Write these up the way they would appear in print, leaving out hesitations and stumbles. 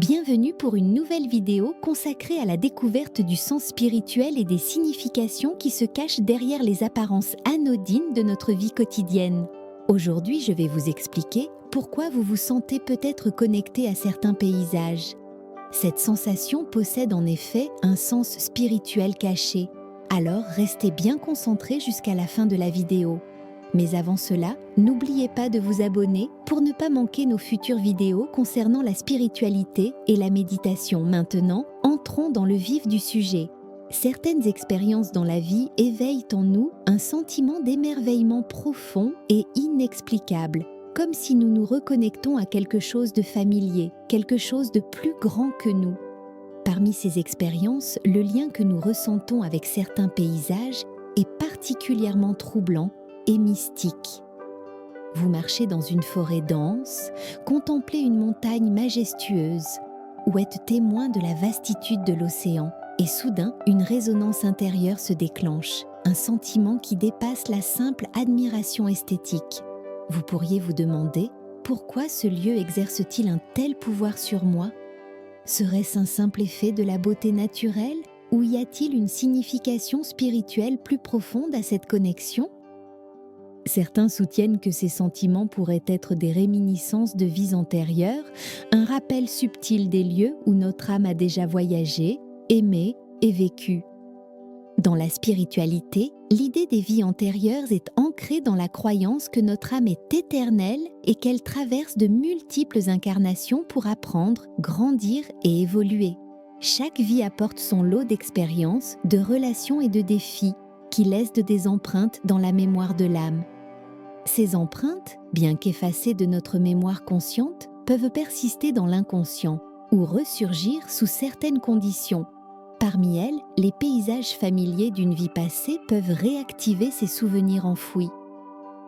Bienvenue pour une nouvelle vidéo consacrée à la découverte du sens spirituel et des significations qui se cachent derrière les apparences anodines de notre vie quotidienne. Aujourd'hui, je vais vous expliquer pourquoi vous vous sentez peut-être connecté à certains paysages. Cette sensation possède en effet un sens spirituel caché. Alors, restez bien concentrés jusqu'à la fin de la vidéo. Mais avant cela, n'oubliez pas de vous abonner pour ne pas manquer nos futures vidéos concernant la spiritualité et la méditation. Maintenant, entrons dans le vif du sujet. Certaines expériences dans la vie éveillent en nous un sentiment d'émerveillement profond et inexplicable, comme si nous nous reconnectons à quelque chose de familier, quelque chose de plus grand que nous. Parmi ces expériences, le lien que nous ressentons avec certains paysages est particulièrement troublant et mystique. Vous marchez dans une forêt dense, contemplez une montagne majestueuse ou êtes témoin de la vastitude de l'océan et soudain une résonance intérieure se déclenche, un sentiment qui dépasse la simple admiration esthétique. Vous pourriez vous demander pourquoi ce lieu exerce-t-il un tel pouvoir sur moi? Serait-ce un simple effet de la beauté naturelle ou y a-t-il une signification spirituelle plus profonde à cette connexion? Certains soutiennent que ces sentiments pourraient être des réminiscences de vies antérieures, un rappel subtil des lieux où notre âme a déjà voyagé, aimé et vécu. Dans la spiritualité, l'idée des vies antérieures est ancrée dans la croyance que notre âme est éternelle et qu'elle traverse de multiples incarnations pour apprendre, grandir et évoluer. Chaque vie apporte son lot d'expériences, de relations et de défis qui laissent des empreintes dans la mémoire de l'âme. Ces empreintes, bien qu'effacées de notre mémoire consciente, peuvent persister dans l'inconscient ou ressurgir sous certaines conditions. Parmi elles, les paysages familiers d'une vie passée peuvent réactiver ces souvenirs enfouis.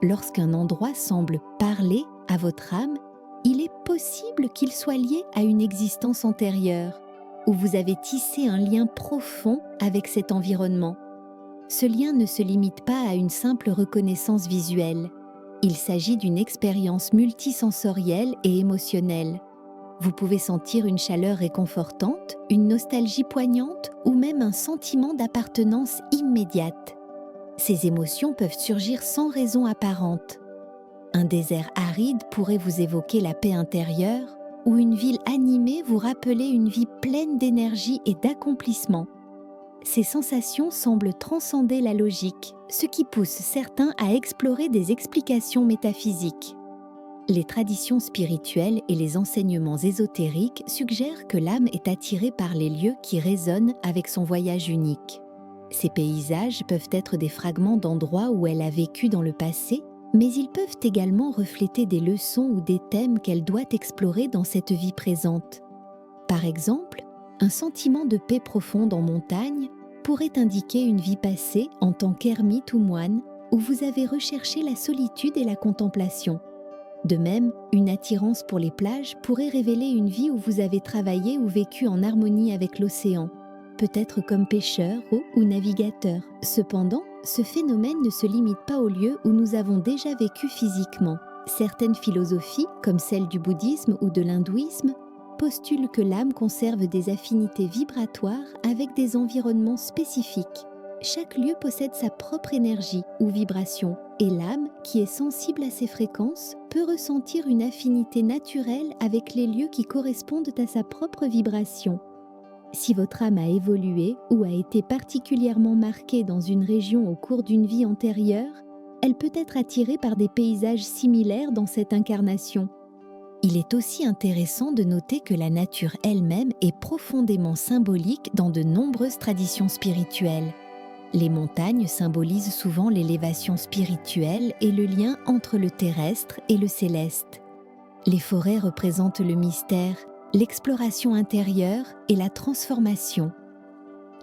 Lorsqu'un endroit semble parler à votre âme, il est possible qu'il soit lié à une existence antérieure, où vous avez tissé un lien profond avec cet environnement. Ce lien ne se limite pas à une simple reconnaissance visuelle. Il s'agit d'une expérience multisensorielle et émotionnelle. Vous pouvez sentir une chaleur réconfortante, une nostalgie poignante ou même un sentiment d'appartenance immédiate. Ces émotions peuvent surgir sans raison apparente. Un désert aride pourrait vous évoquer la paix intérieure ou une ville animée vous rappeler une vie pleine d'énergie et d'accomplissement. Ces sensations semblent transcender la logique, ce qui pousse certains à explorer des explications métaphysiques. Les traditions spirituelles et les enseignements ésotériques suggèrent que l'âme est attirée par les lieux qui résonnent avec son voyage unique. Ces paysages peuvent être des fragments d'endroits où elle a vécu dans le passé, mais ils peuvent également refléter des leçons ou des thèmes qu'elle doit explorer dans cette vie présente. Par exemple, un sentiment de paix profonde en montagne pourrait indiquer une vie passée en tant qu'ermite ou moine où vous avez recherché la solitude et la contemplation. De même, une attirance pour les plages pourrait révéler une vie où vous avez travaillé ou vécu en harmonie avec l'océan, peut-être comme pêcheur ou navigateur. Cependant, ce phénomène ne se limite pas aux lieux où nous avons déjà vécu physiquement. Certaines philosophies, comme celle du bouddhisme ou de l'hindouisme, postule que l'âme conserve des affinités vibratoires avec des environnements spécifiques. Chaque lieu possède sa propre énergie ou vibration, et l'âme, qui est sensible à ces fréquences, peut ressentir une affinité naturelle avec les lieux qui correspondent à sa propre vibration. Si votre âme a évolué ou a été particulièrement marquée dans une région au cours d'une vie antérieure, elle peut être attirée par des paysages similaires dans cette incarnation. Il est aussi intéressant de noter que la nature elle-même est profondément symbolique dans de nombreuses traditions spirituelles. Les montagnes symbolisent souvent l'élévation spirituelle et le lien entre le terrestre et le céleste. Les forêts représentent le mystère, l'exploration intérieure et la transformation.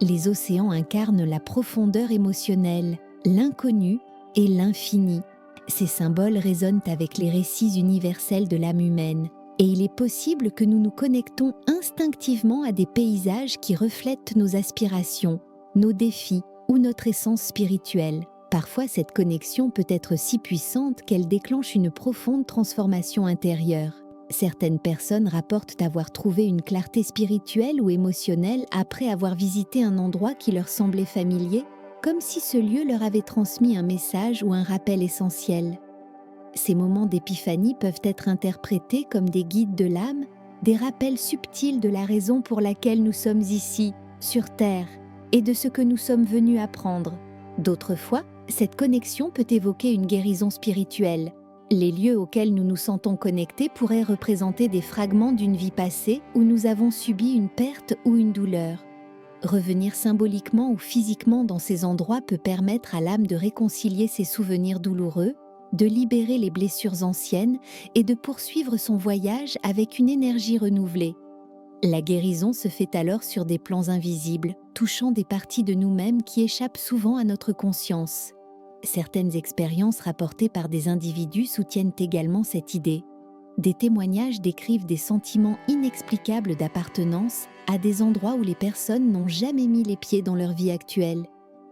Les océans incarnent la profondeur émotionnelle, l'inconnu et l'infini. Ces symboles résonnent avec les récits universels de l'âme humaine, et il est possible que nous nous connectons instinctivement à des paysages qui reflètent nos aspirations, nos défis ou notre essence spirituelle. Parfois, cette connexion peut être si puissante qu'elle déclenche une profonde transformation intérieure. Certaines personnes rapportent avoir trouvé une clarté spirituelle ou émotionnelle après avoir visité un endroit qui leur semblait familier, comme si ce lieu leur avait transmis un message ou un rappel essentiel. Ces moments d'épiphanie peuvent être interprétés comme des guides de l'âme, des rappels subtils de la raison pour laquelle nous sommes ici, sur Terre, et de ce que nous sommes venus apprendre. D'autres fois, cette connexion peut évoquer une guérison spirituelle. Les lieux auxquels nous nous sentons connectés pourraient représenter des fragments d'une vie passée où nous avons subi une perte ou une douleur. Revenir symboliquement ou physiquement dans ces endroits peut permettre à l'âme de réconcilier ses souvenirs douloureux, de libérer les blessures anciennes et de poursuivre son voyage avec une énergie renouvelée. La guérison se fait alors sur des plans invisibles, touchant des parties de nous-mêmes qui échappent souvent à notre conscience. Certaines expériences rapportées par des individus soutiennent également cette idée. Des témoignages décrivent des sentiments inexplicables d'appartenance à des endroits où les personnes n'ont jamais mis les pieds dans leur vie actuelle.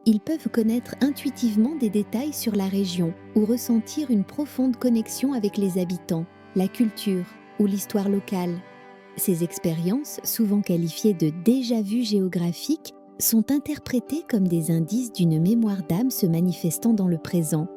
Ils peuvent connaître intuitivement des détails sur la région ou ressentir une profonde connexion avec les habitants, la culture ou l'histoire locale. Ces expériences, souvent qualifiées de déjà-vu géographiques, sont interprétées comme des indices d'une mémoire d'âme se manifestant dans le présent.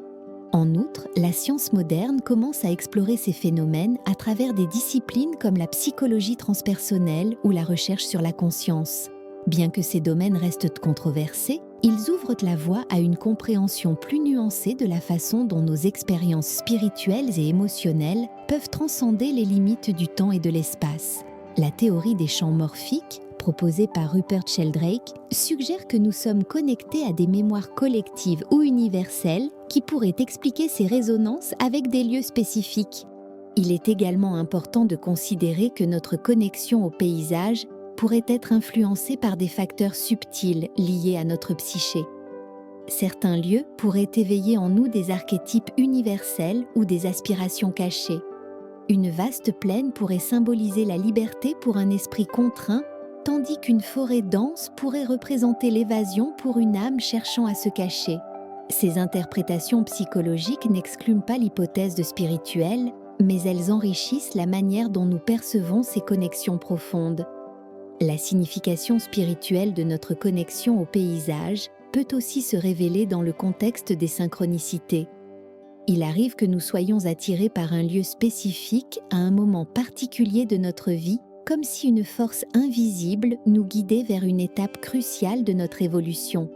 En outre, la science moderne commence à explorer ces phénomènes à travers des disciplines comme la psychologie transpersonnelle ou la recherche sur la conscience. Bien que ces domaines restent controversés, ils ouvrent la voie à une compréhension plus nuancée de la façon dont nos expériences spirituelles et émotionnelles peuvent transcender les limites du temps et de l'espace. La théorie des champs morphiques, proposée par Rupert Sheldrake, suggère que nous sommes connectés à des mémoires collectives ou universelles qui pourraient expliquer ces résonances avec des lieux spécifiques. Il est également important de considérer que notre connexion au paysage pourrait être influencée par des facteurs subtils liés à notre psyché. Certains lieux pourraient éveiller en nous des archétypes universels ou des aspirations cachées. Une vaste plaine pourrait symboliser la liberté pour un esprit contraint, tandis qu'une forêt dense pourrait représenter l'évasion pour une âme cherchant à se cacher. Ces interprétations psychologiques n'excluent pas l'hypothèse de spirituel, mais elles enrichissent la manière dont nous percevons ces connexions profondes. La signification spirituelle de notre connexion au paysage peut aussi se révéler dans le contexte des synchronicités. Il arrive que nous soyons attirés par un lieu spécifique à un moment particulier de notre vie, comme si une force invisible nous guidait vers une étape cruciale de notre évolution.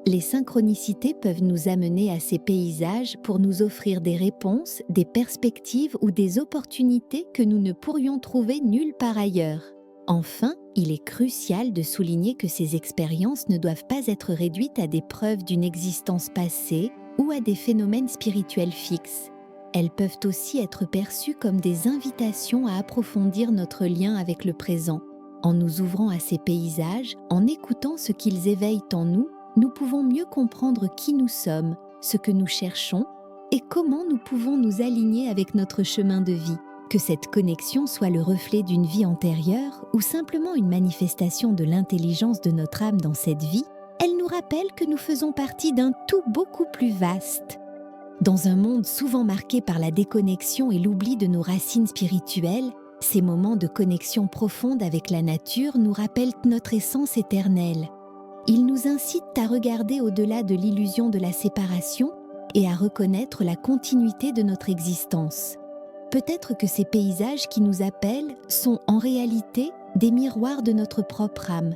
Les synchronicités peuvent nous amener à ces paysages pour nous offrir des réponses, des perspectives ou des opportunités que nous ne pourrions trouver nulle part ailleurs. Enfin, il est crucial de souligner que ces expériences ne doivent pas être réduites à des preuves d'une existence passée ou à des phénomènes spirituels fixes. Elles peuvent aussi être perçues comme des invitations à approfondir notre lien avec le présent. En nous ouvrant à ces paysages, en écoutant ce qu'ils éveillent en nous, nous pouvons mieux comprendre qui nous sommes, ce que nous cherchons et comment nous pouvons nous aligner avec notre chemin de vie. Que cette connexion soit le reflet d'une vie antérieure ou simplement une manifestation de l'intelligence de notre âme dans cette vie, elle nous rappelle que nous faisons partie d'un tout beaucoup plus vaste. Dans un monde souvent marqué par la déconnexion et l'oubli de nos racines spirituelles, ces moments de connexion profonde avec la nature nous rappellent notre essence éternelle. Ils nous incitent à regarder au-delà de l'illusion de la séparation et à reconnaître la continuité de notre existence. Peut-être que ces paysages qui nous appellent sont en réalité des miroirs de notre propre âme.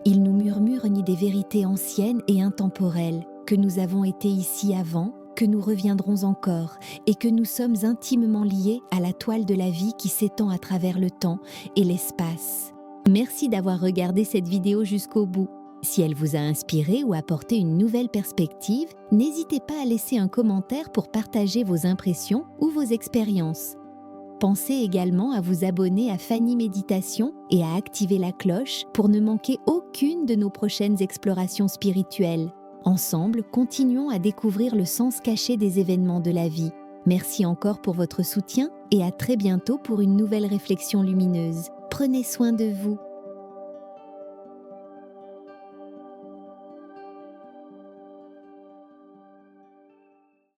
Ils nous murmurent des vérités anciennes et intemporelles, que nous avons été ici avant, que nous reviendrons encore et que nous sommes intimement liés à la toile de la vie qui s'étend à travers le temps et l'espace. Merci d'avoir regardé cette vidéo jusqu'au bout. Si elle vous a inspiré ou apporté une nouvelle perspective, n'hésitez pas à laisser un commentaire pour partager vos impressions ou vos expériences. Pensez également à vous abonner à Fanny Méditation et à activer la cloche pour ne manquer aucune de nos prochaines explorations spirituelles. Ensemble, continuons à découvrir le sens caché des événements de la vie. Merci encore pour votre soutien et à très bientôt pour une nouvelle réflexion lumineuse. Prenez soin de vous.